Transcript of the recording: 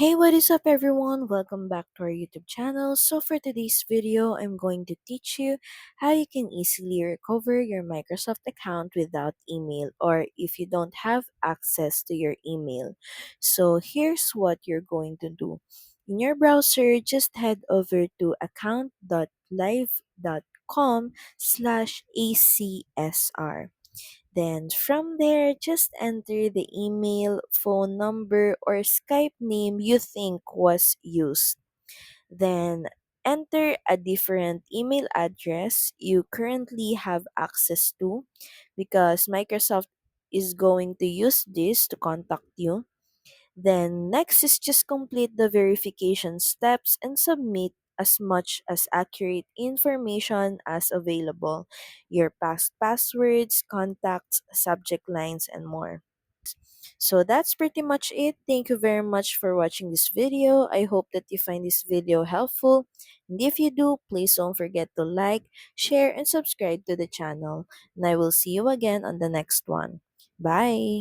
Hey, what is up everyone? Welcome back to our YouTube channel. So for today's video, I'm going to teach you how you can easily recover your Microsoft account without email or if you don't have access to your email. So here's what you're going to do. In your browser, just head over to account.live.com/ACSR. Then from there, just enter the email, phone number, or Skype name you think was used. Then enter a different email address you currently have access to because Microsoft is going to use this to contact you. Then next is just complete the verification steps and submit as much as accurate information as available, your past passwords, contacts, subject lines, and more. So that's pretty much it. Thank you very much for watching this video. I hope that you find this video helpful. And if you do, please don't forget to like, share, and subscribe to the channel. And I will see you again on the next one. Bye!